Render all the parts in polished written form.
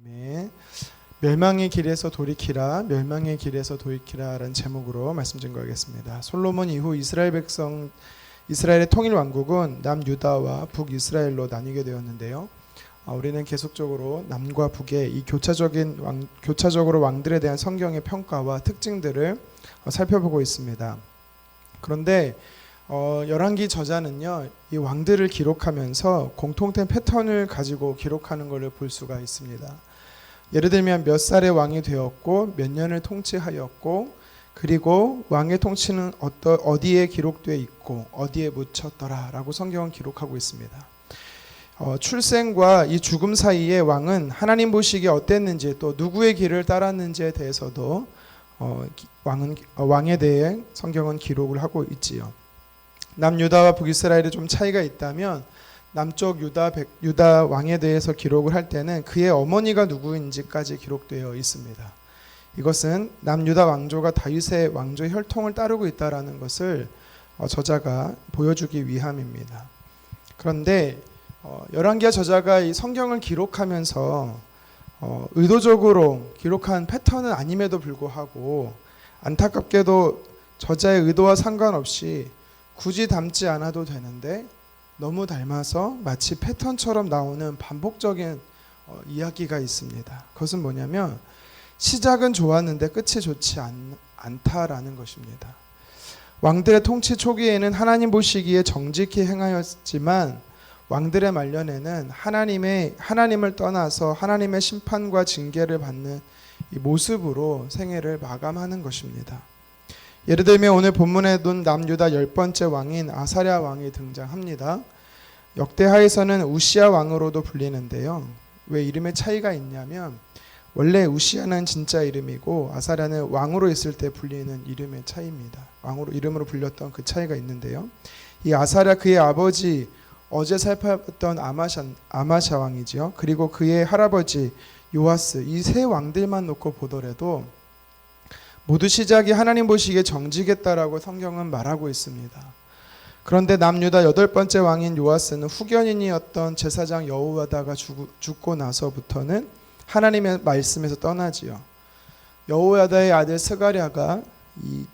아멘. 멸망의 길에서 돌이키라, 멸망의 길에서 돌이키라라는 제목으로 말씀 증거하겠습니다. 솔로몬 이후 이스라엘의 통일 왕국은 남유다와 북이스라엘로 나뉘게 되었는데요. 우리는 계속적으로 남과 북의 이 교차적으로 왕들에 대한 성경의 평가와 특징들을 살펴보고 있습니다. 그런데 열왕기 저자는요, 이 왕들을 기록하면서 공통된 패턴을 가지고 기록하는 것을 볼 수가 있습니다. 예를 들면 몇 살의 왕이 되었고 몇 년을 통치하였고, 그리고 왕의 통치는 어디에 기록되어 있고 어디에 묻혔더라 라고 성경은 기록하고 있습니다. 출생과 이 죽음 사이에 왕은 하나님 보시기에 어땠는지, 또 누구의 길을 따랐는지에 대해서도 왕에 대해 성경은 기록을 하고 있지요. 남유다와 북이스라엘에 좀 차이가 있다면, 남쪽 유다 왕에 대해서 기록을 할 때는 그의 어머니가 누구인지까지 기록되어 있습니다. 이것은 남유다 왕조가 다윗의 왕조 혈통을 따르고 있다는 것을 저자가 보여주기 위함입니다. 그런데 열왕기하 저자가 이 성경을 기록하면서 의도적으로 기록한 패턴은 아님에도 불구하고, 안타깝게도 저자의 의도와 상관없이 굳이 닮지 않아도 되는데 너무 닮아서 마치 패턴처럼 나오는 반복적인 이야기가 있습니다. 그것은 뭐냐면, 시작은 좋았는데 끝이 좋지 않다라는 것입니다. 왕들의 통치 초기에는 하나님 보시기에 정직히 행하였지만, 왕들의 말년에는 하나님을 떠나서 하나님의 심판과 징계를 받는 이 모습으로 생애를 마감하는 것입니다. 예를 들면 오늘 본문에도 남유다 10번째 왕인 아사랴 왕이 등장합니다. 역대하에서는 우시야 왕으로도 불리는데요. 왜 이름의 차이가 있냐면, 원래 우시야는 진짜 이름이고 아사랴는 왕으로 있을 때 불리는 이름의 차이입니다. 이름으로 불렸던 그 차이가 있는데요. 이 아사랴, 그의 아버지 어제 살펴봤던 아마샤 왕이지요. 그리고 그의 할아버지 요아스, 이 세 왕들만 놓고 보더라도 모두 시작이 하나님 보시기에 정직했다라고 성경은 말하고 있습니다. 그런데 남유다 8번째 왕인 요아스는 후견인이었던 제사장 여호야다가 죽고 나서부터는 하나님의 말씀에서 떠나지요. 여호야다의 아들 스가랴가 이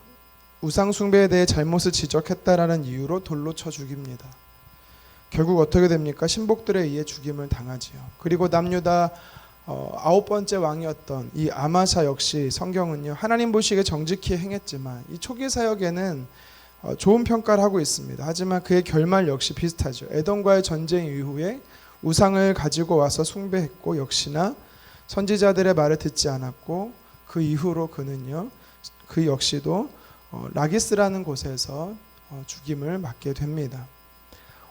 우상 숭배에 대해 잘못을 지적했다라는 이유로 돌로 쳐 죽입니다. 결국 어떻게 됩니까? 신복들에 의해 죽임을 당하지요. 그리고 남유다 9번째 왕이었던 이 아마샤 역시 성경은요, 하나님 보시기에 정직히 행했지만 이 초기 사역에는 좋은 평가를 하고 있습니다. 하지만 그의 결말 역시 비슷하죠. 에돔과의 전쟁 이후에 우상을 가지고 와서 숭배했고, 역시나 선지자들의 말을 듣지 않았고, 그 이후로 그 역시도 라기스라는 곳에서 죽임을 맞게 됩니다.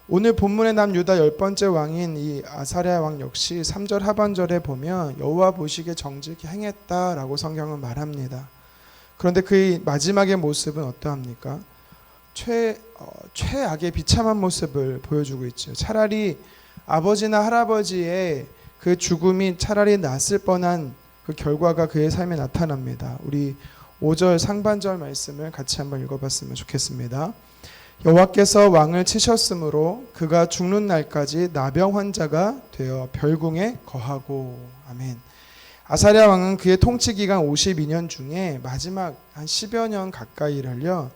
오늘 본문의 남유다 10번째 왕인 이 아사랴 왕 역시 3절 하반절에 보면 여호와 보시기에 정직히 행했다라고 성경은 말합니다. 그런데 그의 마지막의 모습은 어떠합니까? 최악의 비참한 모습을 보여주고 있죠. 차라리 아버지나 할아버지의 그 죽음이 차라리 낫을 뻔한 그 결과가 그의 삶에 나타납니다. 우리 5절 상반절 말씀을 같이 한번 읽어봤으면 좋겠습니다. 여호와께서 왕을 치셨으므로 그가 죽는 날까지 나병 환자가 되어 별궁에 거하고. 아멘. 아사랴 왕은 그의 통치 기간 52년 중에 마지막 한 10여 년 가까이를요,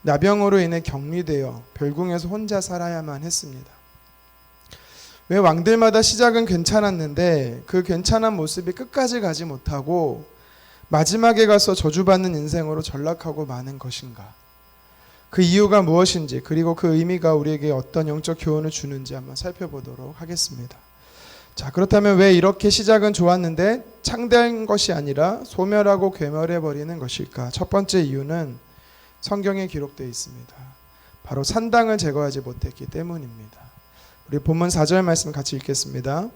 나병으로 인해 격리되어 별궁에서 혼자 살아야만 했습니다. 왜 왕들마다 시작은 괜찮았는데 그 괜찮은 모습이 끝까지 가지 못하고 마지막에 가서 저주받는 인생으로 전락하고 마는 것인가? 그 이유가 무엇인지, 그리고 그 의미가 우리에게 어떤 영적 교훈을 주는지 한번 살펴보도록 하겠습니다. 자, 그렇다면 왜 이렇게 시작은 좋았는데 창대한 것이 아니라 소멸하고 괴멸해버리는 것일까? 첫 번째 이유는 성경에 기록되어 있습니다. 바로 산당을 제거하지 못했기 때문입니다. 우리 본문 4절 말씀 같이 읽겠습니다.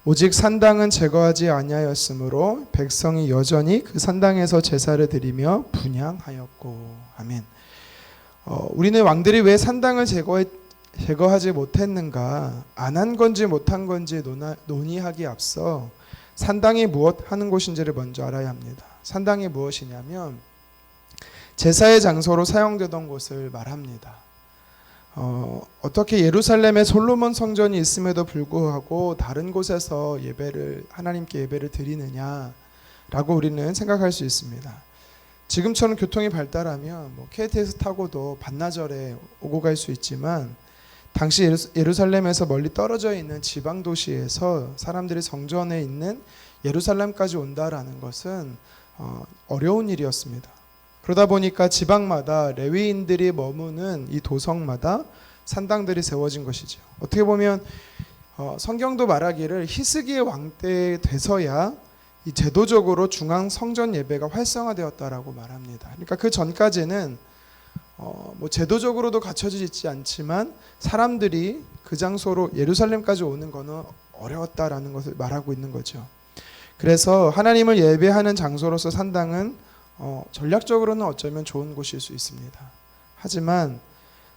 오직 산당은 제거하지 아니하였으므로 백성이 여전히 그 산당에서 제사를 드리며 분향하였고. 아멘. 우리는 왕들이 왜 산당을 제거하지 못했는가, 안 한 건지 못한 건지 논의하기 앞서 산당이 무엇 하는 곳인지를 먼저 알아야 합니다. 산당이 무엇이냐면 제사의 장소로 사용되던 곳을 말합니다. 어떻게 예루살렘에 솔로몬 성전이 있음에도 불구하고 다른 곳에서 하나님께 예배를 드리느냐라고 우리는 생각할 수 있습니다. 지금처럼 교통이 발달하면 KTX 타고도 반나절에 오고 갈 수 있지만 당시 예루살렘에서 멀리 떨어져 있는 지방 도시에서 사람들이 성전에 있는 예루살렘까지 온다라는 것은 어려운 일이었습니다. 그러다 보니까 지방마다 레위인들이 머무는 이 도성마다 산당들이 세워진 것이죠. 어떻게 보면 성경도 말하기를 히스기야 왕 때 돼서야 이 제도적으로 중앙 성전 예배가 활성화되었다라고 말합니다. 그러니까 그 전까지는 제도적으로도 갖춰져 있지 않지만 사람들이 그 장소로 예루살렘까지 오는 것은 어려웠다라는 것을 말하고 있는 거죠. 그래서 하나님을 예배하는 장소로서 산당은 전략적으로는 어쩌면 좋은 곳일 수 있습니다. 하지만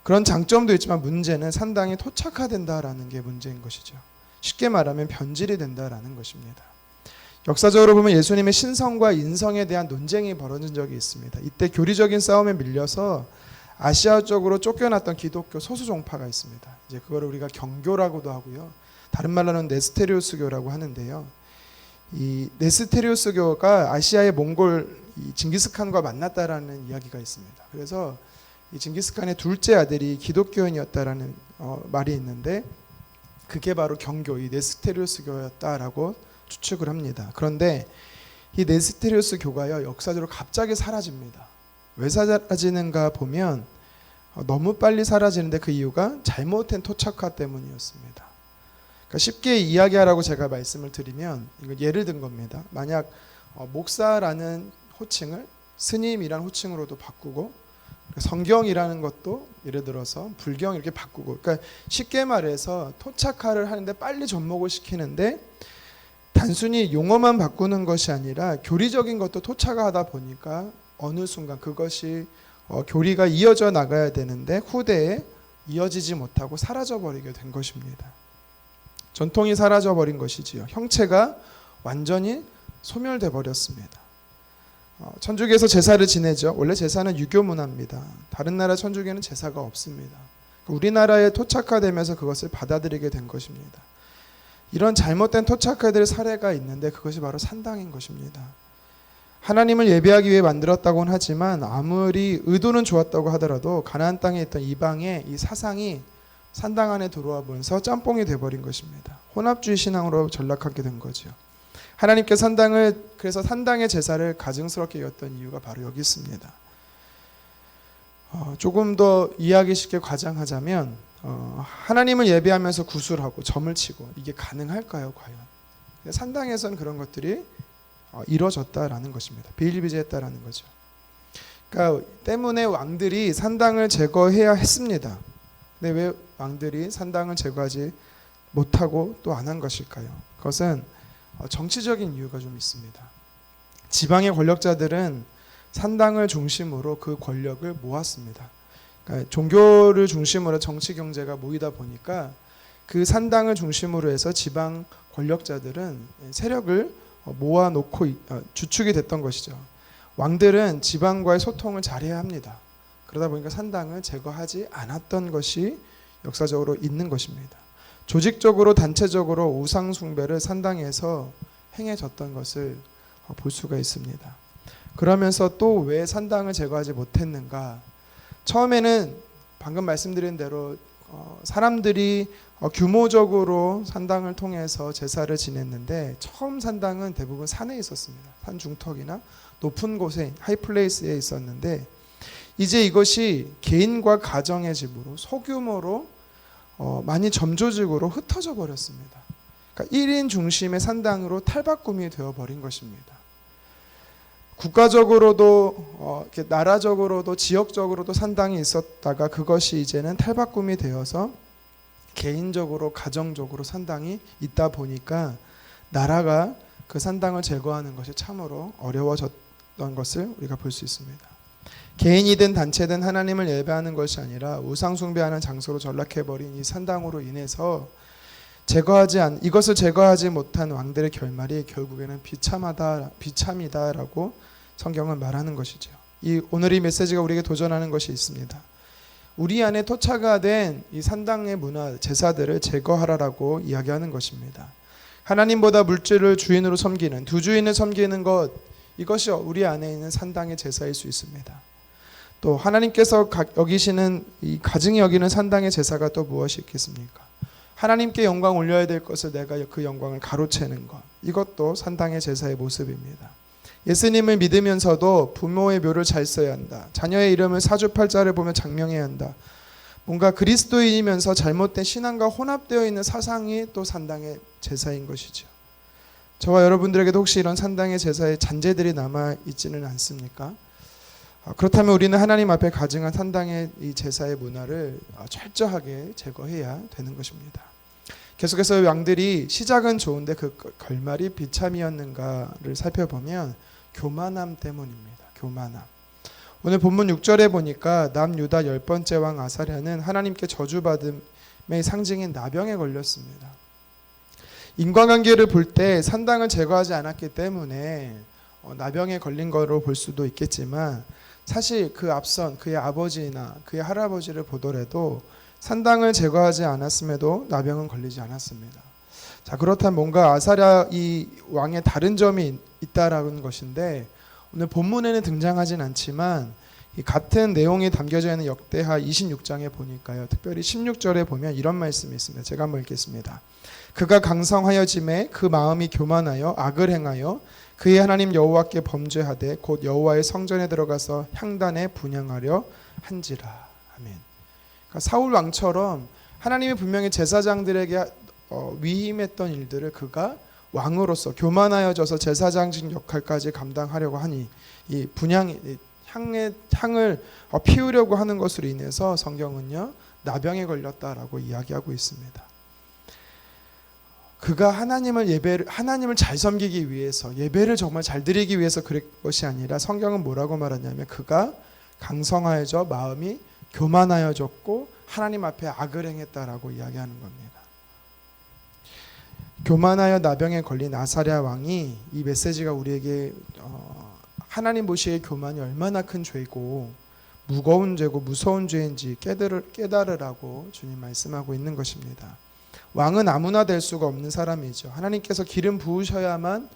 그런 장점도 있지만 문제는 산당이 토착화된다라는 게 문제인 것이죠. 쉽게 말하면 변질이 된다라는 것입니다. 역사적으로 보면 예수님의 신성과 인성에 대한 논쟁이 벌어진 적이 있습니다. 이때 교리적인 싸움에 밀려서 아시아 쪽으로 쫓겨났던 기독교 소수 종파가 있습니다. 이제 그거를 우리가 경교라고도 하고요. 다른 말로는 네스테리우스교라고 하는데요. 이 네스테리우스교가 아시아의 몽골 징기스칸과 만났다라는 이야기가 있습니다. 그래서 이 징기스칸의 둘째 아들이 기독교인이었다라는 말이 있는데 그게 바로 경교, 이 네스테리우스교였다라고 추측을 합니다. 그런데 이 네스테리우스교가요 역사적으로 갑자기 사라집니다. 왜 사라지는가 보면 너무 빨리 사라지는데 그 이유가 잘못된 토착화 때문이었습니다. 그러니까 쉽게 이야기하라고 제가 말씀을 드리면 이거 예를 든 겁니다. 만약 목사라는 호칭을 스님이라는 호칭으로도 바꾸고 성경이라는 것도 예를 들어서 불경 이렇게 바꾸고, 그러니까 쉽게 말해서 토착화를 하는데 빨리 접목을 시키는데 단순히 용어만 바꾸는 것이 아니라 교리적인 것도 토착화하다 보니까 어느 순간 그것이 교리가 이어져 나가야 되는데 후대에 이어지지 못하고 사라져버리게 된 것입니다. 전통이 사라져버린 것이지요. 형체가 완전히 소멸돼 버렸습니다. 천주교에서 제사를 지내죠. 원래 제사는 유교 문화입니다. 다른 나라 천주교는 제사가 없습니다. 우리나라에 토착화되면서 그것을 받아들이게 된 것입니다. 이런 잘못된 토착화될 사례가 있는데 그것이 바로 산당인 것입니다. 하나님을 예배하기 위해 만들었다고는 하지만 아무리 의도는 좋았다고 하더라도 가나안 땅에 있던 이방의 이 사상이 산당 안에 들어와 보면서 짬뽕이 돼버린 것입니다. 혼합주의 신앙으로 전락하게 된 거죠. 하나님께 그래서 산당의 제사를 가증스럽게 여겼던 이유가 바로 여기 있습니다. 조금 더 이해하기 쉽게 과장하자면 하나님을 예배하면서 구술하고 점을 치고 이게 가능할까요 과연? 산당에서는 그런 것들이 이루어졌다라는 것입니다. 비일비재했다라는 거죠. 그러니까 때문에 왕들이 산당을 제거해야 했습니다. 근데 왜 왕들이 산당을 제거하지 못하고 또 안 한 것일까요? 그것은 정치적인 이유가 좀 있습니다. 지방의 권력자들은 산당을 중심으로 그 권력을 모았습니다. 그러니까 종교를 중심으로 정치 경제가 모이다 보니까 그 산당을 중심으로 해서 지방 권력자들은 세력을 모아놓고 주축이 됐던 것이죠. 왕들은 지방과의 소통을 잘해야 합니다. 그러다 보니까 산당을 제거하지 않았던 것이 역사적으로 있는 것입니다. 조직적으로 단체적으로 우상 숭배를 산당에서 행해졌던 것을 볼 수가 있습니다. 그러면서 또 왜 산당을 제거하지 못했는가? 처음에는 방금 말씀드린 대로 사람들이 규모적으로 산당을 통해서 제사를 지냈는데 처음 산당은 대부분 산에 있었습니다. 산 중턱이나 높은 곳에 하이플레이스에 있었는데 이제 이것이 개인과 가정의 집으로 소규모로 많이 점조직으로 흩어져 버렸습니다. 그러니까 1인 중심의 산당으로 탈바꿈이 되어버린 것입니다. 국가적으로도 이렇게 나라적으로도 지역적으로도 산당이 있었다가 그것이 이제는 탈바꿈이 되어서 개인적으로 가정적으로 산당이 있다 보니까 나라가 그 산당을 제거하는 것이 참으로 어려워졌던 것을 우리가 볼 수 있습니다. 개인이든 단체든 하나님을 예배하는 것이 아니라 우상 숭배하는 장소로 전락해버린 이 산당으로 인해서 이것을 제거하지 못한 왕들의 결말이 결국에는 비참이다라고 성경은 말하는 것이죠. 오늘 이 메시지가 우리에게 도전하는 것이 있습니다. 우리 안에 토착화 된 이 산당의 문화, 제사들을 제거하라라고 이야기하는 것입니다. 하나님보다 물질을 주인으로 섬기는, 두 주인을 섬기는 것, 이것이 우리 안에 있는 산당의 제사일 수 있습니다. 또 하나님께서 여기시는 이 가증히 여기는 산당의 제사가 또 무엇이 있겠습니까? 하나님께 영광 올려야 될 것을 내가 그 영광을 가로채는 것, 이것도 산당의 제사의 모습입니다. 예수님을 믿으면서도 부모의 묘를 잘 써야 한다. 자녀의 이름을 사주팔자를 보며 장명해야 한다. 뭔가 그리스도인이면서 잘못된 신앙과 혼합되어 있는 사상이 또 산당의 제사인 것이죠. 저와 여러분들에게도 혹시 이런 산당의 제사의 잔재들이 남아있지는 않습니까? 그렇다면 우리는 하나님 앞에 가증한 산당의 이 제사의 문화를 철저하게 제거해야 되는 것입니다. 계속해서 왕들이 시작은 좋은데 그 결말이 비참이었는가를 살펴보면 교만함 때문입니다. 교만함. 오늘 본문 6절에 보니까 남유다 10번째 왕 아사랴는 하나님께 저주받음의 상징인 나병에 걸렸습니다. 인과관계를 볼 때 산당을 제거하지 않았기 때문에 나병에 걸린 거로 볼 수도 있겠지만, 사실 그 앞선 그의 아버지나 그의 할아버지를 보더라도 산당을 제거하지 않았음에도 나병은 걸리지 않았습니다. 자, 그렇다면 뭔가 아사랴 이 왕의 다른 점이 있다라는 것인데, 오늘 본문에는 등장하진 않지만 이 같은 내용이 담겨져 있는 역대하 26장에 보니까요, 특별히 16절에 보면 이런 말씀이 있습니다. 제가 한번 읽겠습니다. 그가 강성하여짐에 그 마음이 교만하여 악을 행하여 그의 하나님 여호와께 범죄하되 곧 여호와의 성전에 들어가서 향단에 분향하려 한지라. 아멘. 그러니까 사울 왕처럼 하나님이 분명히 제사장들에게 위임했던 일들을 그가 왕으로서 교만하여져서 제사장직 역할까지 감당하려고 하니 이 분향 향을 피우려고 하는 것으로 인해서 성경은요 나병에 걸렸다라고 이야기하고 있습니다. 그가 하나님을 잘 섬기기 위해서, 예배를 정말 잘 드리기 위해서 그럴 것이 아니라, 성경은 뭐라고 말하냐면 그가 강성하여져 마음이 교만하여졌고 하나님 앞에 악을 행했다라고 이야기하는 겁니다. 교만하여 나병에 걸린 아사랴 왕이, 이 메시지가 우리에게 하나님 보시기에 교만이 얼마나 큰 죄고 무거운 죄고 무서운 죄인지 깨달으라고 주님 말씀하고 있는 것입니다. 왕은 아무나 될 수가 없는 사람이죠. 하나님께서 기름 부으셔야만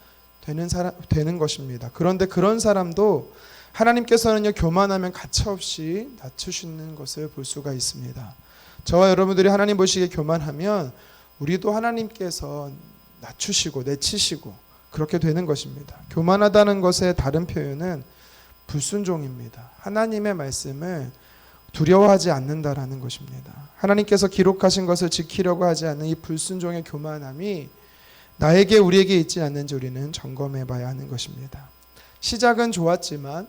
되는 것입니다. 그런데 그런 사람도 하나님께서는요 교만하면 가차없이 낮추시는 것을 볼 수가 있습니다. 저와 여러분들이 하나님 보시기에 교만하면 우리도 하나님께서 낮추시고 내치시고 그렇게 되는 것입니다. 교만하다는 것의 다른 표현은 불순종입니다. 하나님의 말씀을 두려워하지 않는다라는 것입니다. 하나님께서 기록하신 것을 지키려고 하지 않는 이 불순종의 교만함이 우리에게 있지 않는지 우리는 점검해 봐야 하는 것입니다. 시작은 좋았지만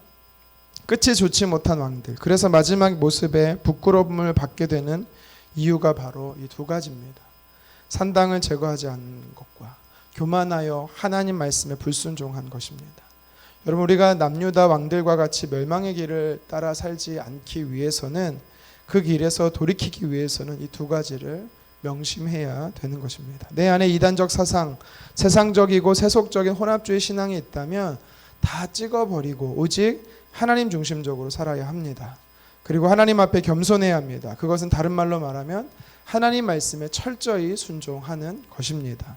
끝이 좋지 못한 왕들, 그래서 마지막 모습에 부끄러움을 받게 되는 이유가 바로 이 두 가지입니다. 산당을 제거하지 않는 것과 교만하여 하나님 말씀에 불순종한 것입니다. 여러분, 우리가 남유다 왕들과 같이 멸망의 길을 따라 살지 않기 위해서는, 그 길에서 돌이키기 위해서는 이 두 가지를 명심해야 되는 것입니다. 내 안에 이단적 사상, 세상적이고 세속적인 혼합주의 신앙이 있다면 다 찍어버리고 오직 하나님 중심적으로 살아야 합니다. 그리고 하나님 앞에 겸손해야 합니다. 그것은 다른 말로 말하면 하나님 말씀에 철저히 순종하는 것입니다.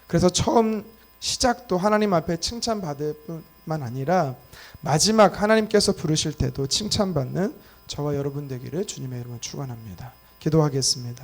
그래서 처음 시작도 하나님 앞에 칭찬받을 뿐만 아니라 마지막 하나님께서 부르실 때도 칭찬받는 저와 여러분 되기를 주님의 이름으로 축원합니다. 기도하겠습니다.